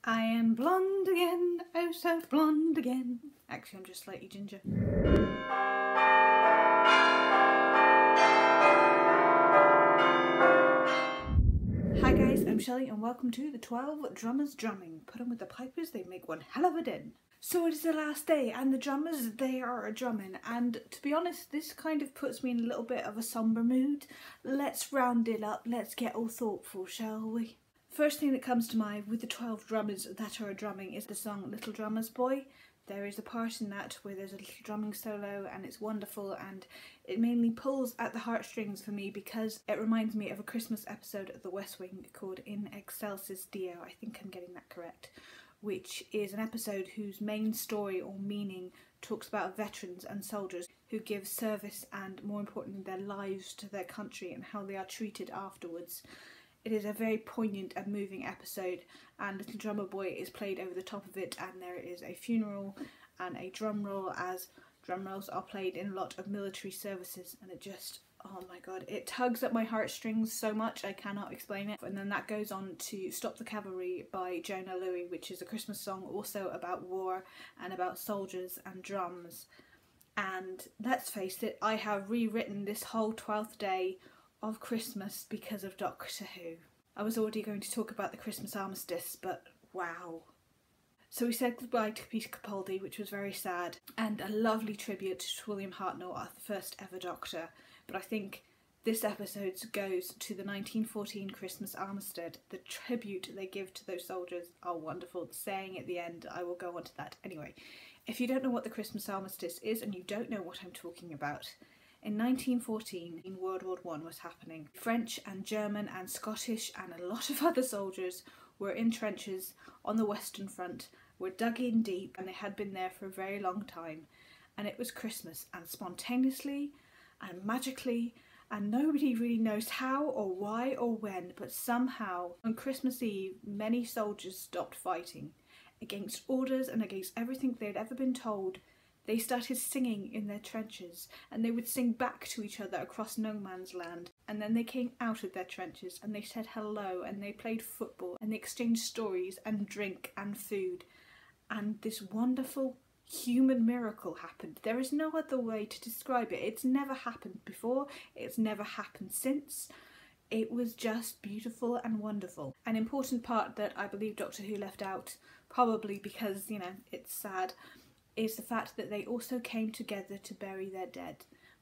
I am blonde again, oh so blonde again. Actually, I'm just slightly ginger. Hi guys, I'm Shelley and welcome to the 12 Drummers Drumming. Put on with the pipers, they make one hell of a din. So it is the last day and the drummers, they are drumming, and to be honest, this kind of puts me in a little bit of a sombre mood. Let's round it up, let's get all thoughtful, shall we? First thing that comes to mind with the 12 drummers that are drumming is the song Little Drummer's Boy. There is a part in that where there's a little drumming solo and it's wonderful, and it mainly pulls at the heartstrings for me because it reminds me of a Christmas episode of The West Wing called In Excelsis Deo, I think I'm getting that correct, which is an episode whose main story or meaning talks about veterans and soldiers who give service and, more importantly, their lives to their country and how they are treated afterwards. It is a very poignant and moving episode, and Little Drummer Boy is played over the top of it, and there is a funeral and a drum roll, as drum rolls are played in a lot of military services, and it just, oh my god, it tugs at my heartstrings so much I cannot explain it. And then that goes on to Stop the Cavalry by Jonah Louie, which is a Christmas song also about war and about soldiers and drums. And let's face it, I have rewritten this whole 12th day of Christmas because of Doctor Who. I was already going to talk about the Christmas armistice, but wow. So we said goodbye to Peter Capaldi, which was very sad, and a lovely tribute to William Hartnell, the first ever Doctor. But I think this episode goes to the 1914 Christmas armistice. The tribute they give to those soldiers are wonderful. The saying at the end, I will go on to that. Anyway, if you don't know what the Christmas armistice is and you don't know what I'm talking about, in 1914, World War I was happening. French and German and Scottish and a lot of other soldiers were in trenches on the Western Front, were dug in deep, and they had been there for a very long time. And it was Christmas, and spontaneously and magically, and nobody really knows how or why or when, but somehow on Christmas Eve many soldiers stopped fighting. Against orders and against everything they'd ever been told, they started singing in their trenches, and they would sing back to each other across no man's land. And then they came out of their trenches and they said hello, and they played football, and they exchanged stories and drink and food. And this wonderful human miracle happened. There is no other way to describe it. It's never happened before, it's never happened since. It was just beautiful and wonderful. An important part that I believe Doctor Who left out, probably because, you know, it's sad, is the fact that they also came together to bury their dead.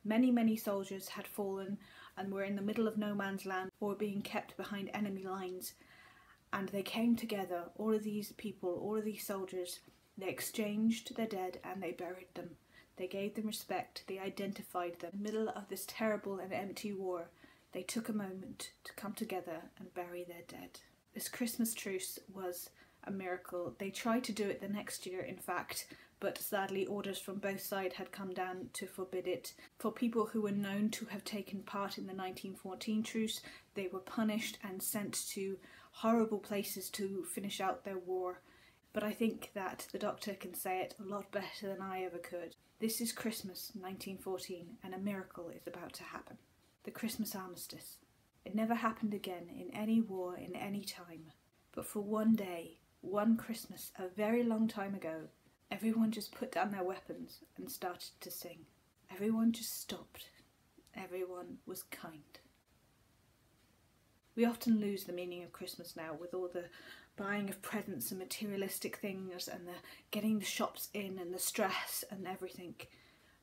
Many soldiers had fallen and were in the middle of no man's land or being kept behind enemy lines, and they came together, all of these people, all of these soldiers, they exchanged their dead and they buried them. They gave them respect, they identified them. In the middle of this terrible and empty war, they took a moment to come together and bury their dead. This Christmas truce was a miracle. They tried to do it the next year, in fact, but sadly orders from both sides had come down to forbid it. For people who were known to have taken part in the 1914 truce, they were punished and sent to horrible places to finish out their war. But I think that the Doctor can say it a lot better than I ever could. This is Christmas 1914, and a miracle is about to happen. The Christmas armistice. It never happened again in any war in any time. But for one day, one Christmas, a very long time ago, everyone just put down their weapons and started to sing. Everyone just stopped. Everyone was kind. We often lose the meaning of Christmas now with all the buying of presents and materialistic things and the getting the shops in and the stress and everything.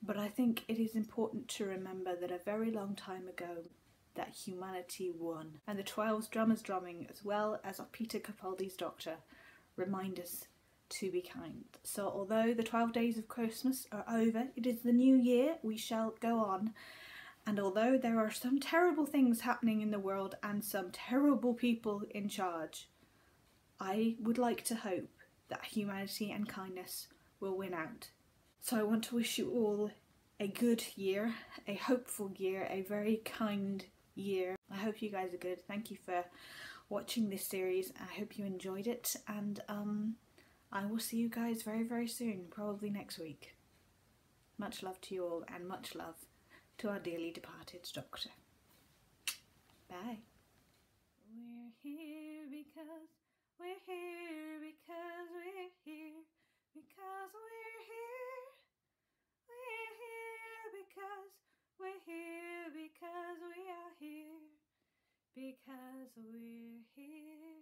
But I think it is important to remember that a very long time ago that humanity won. And the 12 drummers drumming, as well as Peter Capaldi's Doctor, remind us to be kind. So although the 12 days of Christmas are over, it is the new year, we shall go on. And although there are some terrible things happening in the world and some terrible people in charge, I would like to hope that humanity and kindness will win out. So I want to wish you all a good year, a hopeful year, a very kind year. I hope you guys are good. Thank you for watching this series. I hope you enjoyed it, and I will see you guys very soon, probably next week. Much love to you all, and much love to our dearly departed Doctor. Bye. We're here because We're here because we are here, because we're here.